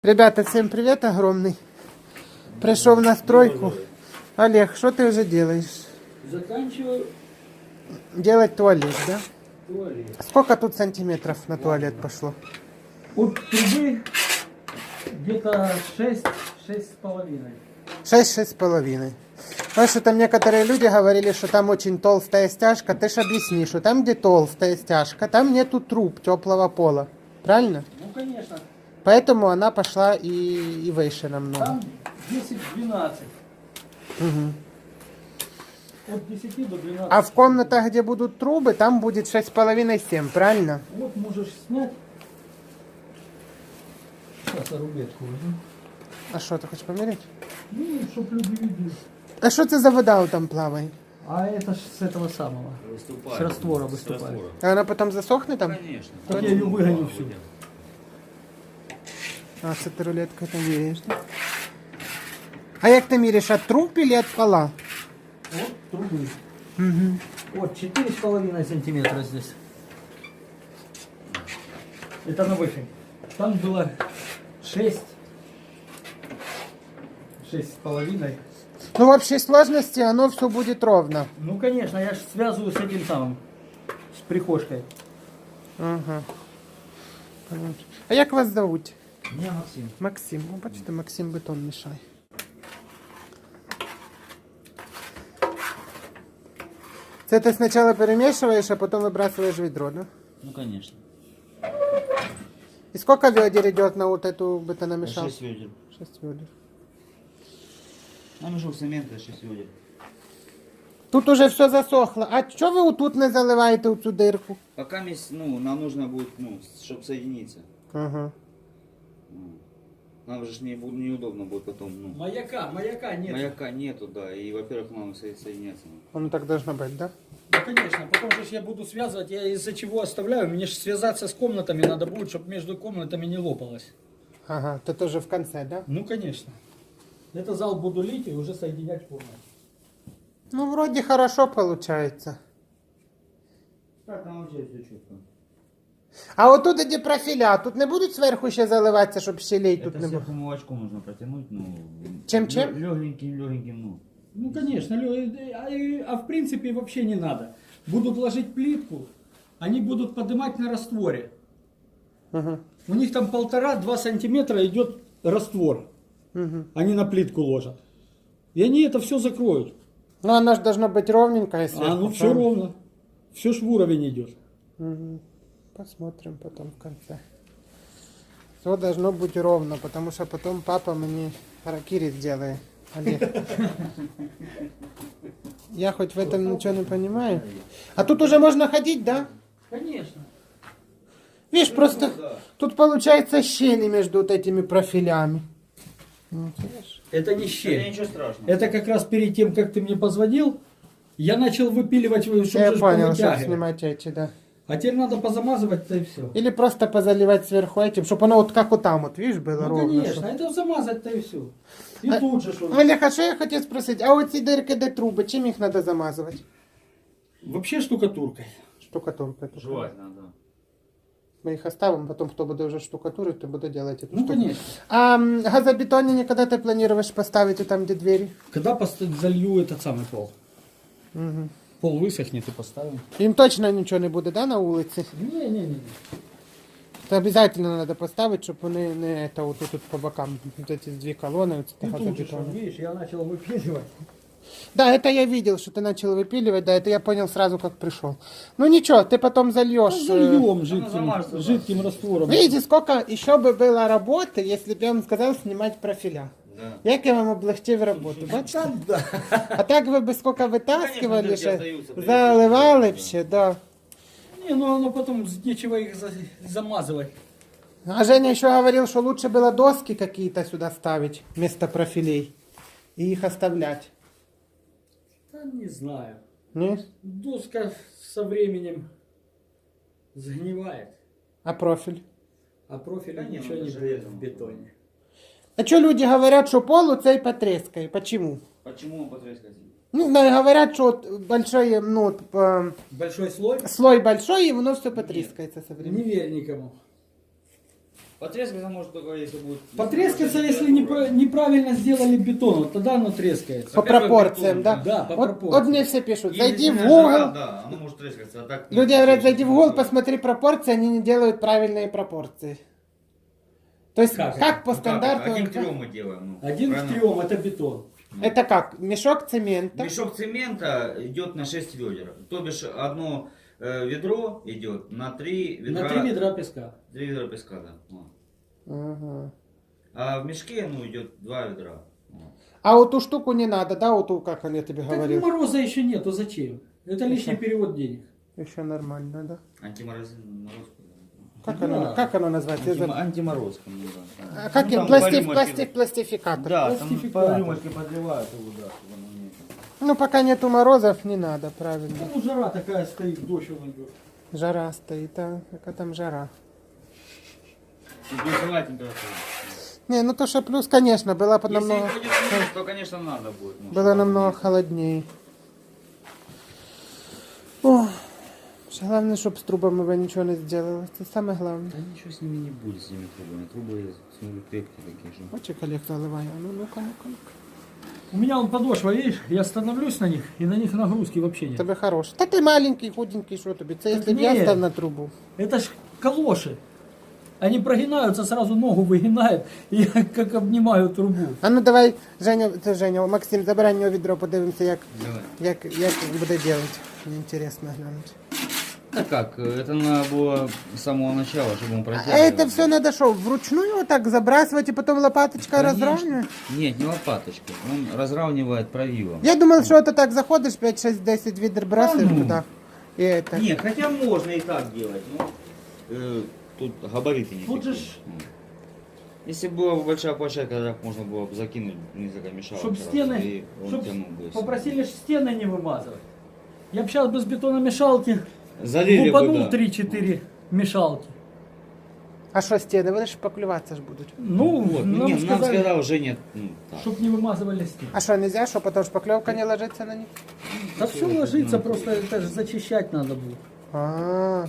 Ребята, всем привет огромный. Пришел на стройку. Олег, что ты уже делаешь? Заканчиваю Делать туалет, да? туалет. Сколько тут сантиметров на туалет пошло? От трубы где-то 6,5. 6-6,5. Потому что там некоторые люди говорили, что там очень толстая стяжка. Ты ж объясни, что там, где толстая стяжка, там нету труб теплого пола. Правильно? Ну, конечно. Поэтому она пошла и выше намного. Там 10-12. Мгм. От 10 до 12. А в комнатах, где будут трубы, там будет 6,5-7, правильно? Вот можешь снять. Сейчас рулетку возьму. А что, ты хочешь померить? Ну, чтоб люди видели. А что это за вода там плавает? А это ж с этого самого. Выступает. С раствора С выступает. раствора. А она потом засохнет там? Конечно. Так я ее выгоню всю. А, с этой рулеткой ты меряешь, да? А як ты меряешь, от труб или от пола? Вот трубы. Угу. Вот 4,5 сантиметра здесь. Это на выше. Там было 6. 6,5. Ну, в общей сложности оно все будет ровно. Ну, конечно, я же связываю с этим самым. С прихожкой. Ага. Понятно. А як вас зовут? Меня Максим. Максим. Ну, бачите, Максим бетон мішає. Це ти спочатку перемішуєш, а потім вибрасуєш в відро, да? Ну, конечно. И сколько ведер идет на вот эту бетономешалку? 6 ведер. 6 ведер. На мешок цемента 6 ведер. Тут уже все засохло. А что вы тут не заливаете у цю дырку? Пока нам нужно будет, чтобы соединиться. Ага. Нам же ж неудобно будет потом, Маяка нет. маяка нету, да, и, во-первых, нам соединяться. Оно так должно быть, да? Ну, конечно, потом же ж я буду связывать, я из-за чего оставляю, мне же связаться с комнатами надо будет, чтобы между комнатами не лопалось. Ага, ты тоже в конце, да? Ну, конечно. Это зал буду лить и уже соединять комнаты. Ну, вроде хорошо получается. Так, там вообще все четко. А вот тут эти профиля, тут не будут сверху ще заливатися, щоб щелей тут Это не було? сверху молочком нужно протянуть, Чем? Легеньким, Ну, конечно, а в принципе вообще не надо. Будут ложить плитку, они будут поднимать на растворе. Ага. У них там 1,5-2 сантиметра идет раствор. Угу. Они на плитку ложат. И они это все закроют. Ну, оно же должно быть ровненькое сверху. А ну все правильно? ровно. Все ж в уровень идет. Мгм. Посмотрим потом в конце. Все должно быть ровно, потому что потом папа мне харакири сделает. Олег. Я хоть в этом ничего не понимаю. А тут уже можно ходить, да? Конечно. Видишь, просто тут получается щели между вот этими профилями. Вот, видишь? Это не Это щель. ничего страшного. Это как раз перед тем, как ты мне позвонил, я начал выпиливать, чтобы Я же понял, чтобы повытягивать. снимать эти, да. А теперь надо позамазывать-то и все. Или просто позаливать сверху этим, чтобы оно вот как вот там вот, видишь, было Ну ровно. конечно, чтоб- это замазать-то и все. И А- тут же что. Олег, а что я хотел спросить? А вот эти дырки, де трубы, чем их надо замазывать? Вообще штукатуркой. Штукатуркой. только. Желательно, да. Мы их оставим, потом кто будет уже штукатурить, то буду делать эту Ну штуку. конечно. А газобетонные когда ты планируешь поставить вот там, где двери? Когда залью этот самый пол. Угу. Пол высохнет и поставим. Им точно ничего не буде, да, на улице? Не-не-не. Это обязательно надо поставить, чтобы вони не это вот тут по бокам, вот эти две колонны, вот И это тут же, что, газобетон. видишь, я начал выпиливать. Да, это я видел, что ты начал выпиливать, да, это я понял сразу, как пришел. Ну ничего, ты потом зальешь. Зальем замажется, да. жидким раствором. Видите, сколько еще бы было работы, если бы я вам сказал снимать профиля. Да. Як я вам облегчив роботу, бачите? Да. А так ви б сколько витаскивали, Конечно, ще дырки остаются, заливали б да. ще, да. Не, ну оно потом нечего их замазывать. А Женя еще говорил, что лучше было доски какие-то сюда ставить вместо профилей и их оставлять. Да не знаю. Не? Доска со временем сгнивает, А профиль? а профиля Да не, ничего ну, не это будет железо. в бетоне. А что люди говорят, что пол у цей потрескає? Почему? Почему он потрескается? Ну, говорят, что вот большой, ну, вот, Большой слой? слой большой, и оно все потрескается со временем. Не верь никому. Потрескаться может только если будет... Потрескается, если неправильно сделали бетон, вот тогда оно трескается. По Во-первых, пропорциям, бетон, да? да, по Вот пропорциям. мне все пишут, И зайди если в на Google. жара, да, оно может трескаться, а так... Люди говорят, зайди в Google, посмотри пропорции, они не делают правильные пропорции. То есть, Как как это? по Ну, как стандарту... это? 1 к 3 мы делаем. Ну, 1 к правильно? 3 это бетон. Это как? Мешок цемента. Мешок цемента идет на 6 ведер. То бишь одно ведро идет на 3 ведра. На 3 ведра песка. 3 ведра песка, да. Вот. Ага. А в мешке, ну, идет 2 ведра. Вот. А вот ту штуку не надо, да, вот ту, как я тебе Так говорил? мороза еще нету, зачем? Это лишний перевод денег. Еще нормально, да? Антиморозка. Как, Да. как оно называется? Я забыл. Антиморозка. Ну, да. А как Ну, им? там Пластик, по пластик, пластификатор. Да, там Пластификатор. по рюмочке подливают его, да, чтобы оно не... Ну, пока нету морозов, не надо, правильно. Ну, жара такая стоит, дождь он идет. Жара стоит, а какая там жара. Плюсовая температура. Не, ну то, что плюс, конечно, было бы Если намного, будет минус, то, конечно, надо будет. Ну, было чтобы намного не- холоднее. О, главное, чтобы с трубами вы ничего не сделали. Это самое главное. Да ничего с ними не будет, с этими трубами. Трубы, я смотрю, крепкие такие же. Очи коллег заливаю. Ну, ну-ка, ну-ка, ну-ка. У меня он подошва, видишь, я становлюсь на них, и на них нагрузки вообще нет. Тебе хороший. Та ти маленький, худенький, що тобі? Це якщо б я ні. став на трубу. Это ж калоши. Они прогинаются, сразу ногу выгинают, и я как обнимаю трубу. А ну давай, Женя, це Женя, Максим, забирай нього відро, подивимося, Давай. як буде робити. Мені інтересно глянути. А как? Это надо было с самого начала, чтобы он А протягивал. это все надо что, вручную вот так забрасывать и потом лопаточкой Конечно. разравнивать? Нет, не лопаточкой. Он разравнивает правилом. Я думал, что это так заходишь, 5, 6, 10 ведер бросаешь Да ну. туда. И это. Нет, хотя можно и так делать, но тут габариты не Тут же такие. ж- Если была бы большая площадка, так можно было бы закинуть несколько мешалок. Чтоб сразу, стены, и он чтоб тянул бы. попросили ж стены не вымазывать. Я бы сейчас без бетономешалки Залили бы, лупанул да. 3-4 мешалки. А что стены? Вони ж поклюватися ж будуть. Ну, Вот, нам нам сказали, сказал Женя, ну, так. чтоб не вымазывали стены. А що, нельзя, що потому що поклевка не ложиться на них? Да все ложится, просто это же зачищать надо будет. А,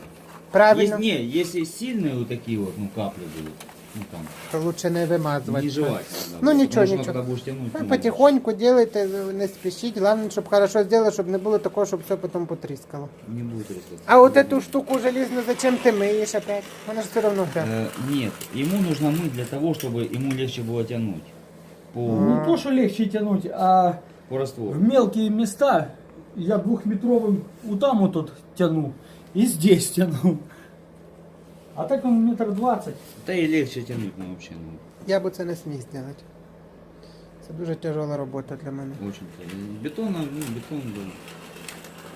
правильно. Если сильные вот такие вот, ну, капли будут, ну, там, То лучше не вимазувати. не желательно. Ну, да, ничего, потому что ничего. Когда будешь тянуть, Ви ну, потихоньку делайте, не спішіть. Главное, щоб хорошо зробили, щоб не було такого, щоб все потім потріскало. не будет резать. А вот эту штуку железную зачем ты мыешь опять? Она же все равно грязная. Нет, ему нужно мыть для того, чтобы ему легче было тянуть по, Не то, что легче тянуть, а по раствору. в мелкие места я 2-метровым вот там вот тут тяну и здесь тяну. А так он 1,20 м. Да и легче тянуть, ну, вообще, ну, Я бы це не сміг зробити. Це дуже тяжела робота для мене. очень тяжело. Бетон, ну, бетон, да.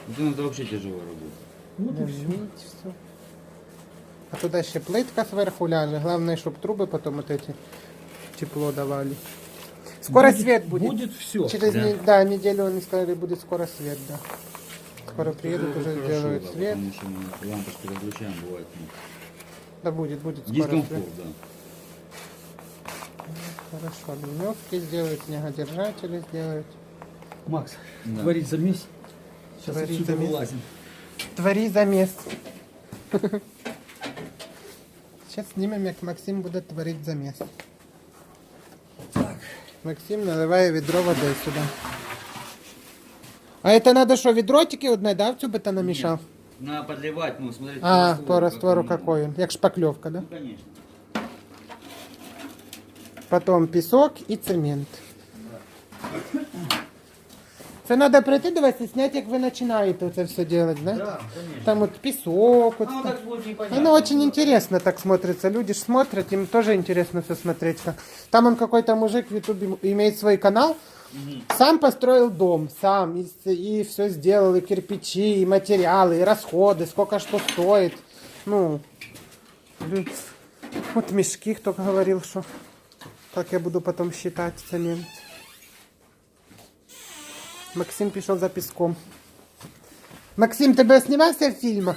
Бетон это вообще тяжелая работа. Вот и все. Нажміть, все. А туди ще плитка зверху ляже. Главное, щоб труби потім вот эти тепло давали. Скоро свет будет. Будет все. Через Да. да, неделю они сказали, будет скоро свет, да. Скоро приедут, уже Хорошо, сделают да, свет. потому что мы лампочки выключаем, бывает, ну, Да будет скоро свет. дискомфорт, да. Хорошо, ливневки сделают, снегодержатели сделают. Макс, Да. творить замесь. Сейчас Творить отсюда замес. вылазим. Твори замес. Сейчас снимем, как Максим будет творить замес. Максим, наливає відро води сюди. А это надо что, ведро тільки одне, да, в цю бетономішал? Нет, надо подливать, ну, смотреть А, по раствору он. какой он, як шпаклевка, да? Ну, конечно. Потом пісок і цемент. Це треба прийти до вас і зняти, як ви починаєте це все робити, да? Да, конечно. Там от пісок, от Ну, так. так будет непонятно. Оно очень интересно так смотрится. Люди ж смотрят, им тоже интересно все смотреть. Там он какой-то мужик в Ютубе имеет свой канал. Сам построил дом, сам. И все сделал, и кирпичи, и материалы, и расходы, сколько что стоит. Ну, вот мешки, кто говорил, что как я буду потом считать цемент. Максим пішов за піском. Максим, тебе знімався в фільмах?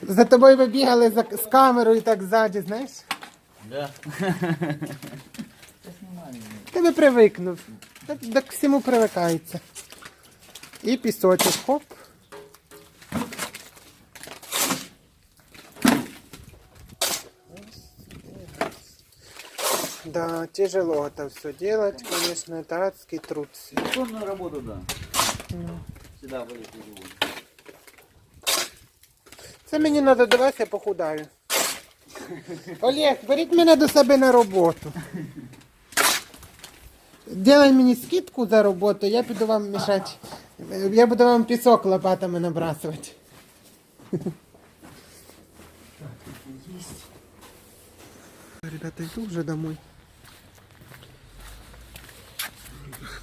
За тобою ви бігали з камерою так ззаді, знаєш? Да. Ти би привикнув. Так к всьому привикається. І пісочок, хоп. Да, тяжело это все делать, конечно, это адский труд. Сонную работу, да. Всегда болит живот. Це мені треба до вас, я похудаю. Олег, беріть мене до себе на роботу. Делай мені скидку за роботу, я піду вам мішати. Я буду вам пісок лопатами набрасувати. Ребята, иду уже домой.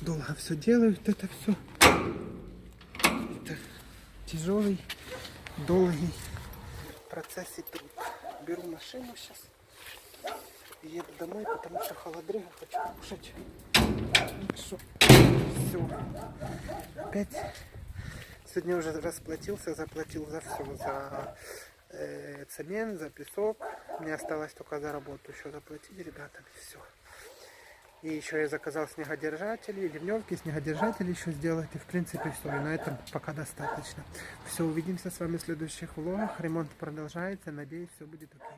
Долго все делают, это все. Это тяжелый, долгий процесс и труд. Беру машину сейчас и еду домой, потому что холодрыга, хочу кушать. Все. Опять. Сегодня уже расплатился, заплатил за все, за цемент, за песок. Мне осталось только за работу еще заплатить ребятам, и все. И еще я заказал снегодержатели, ливневки, снегодержатели еще сделать. И в принципе все. И на этом пока достаточно. Все, увидимся с вами в следующих влогах. Ремонт продолжается. Надеюсь, все будет окей.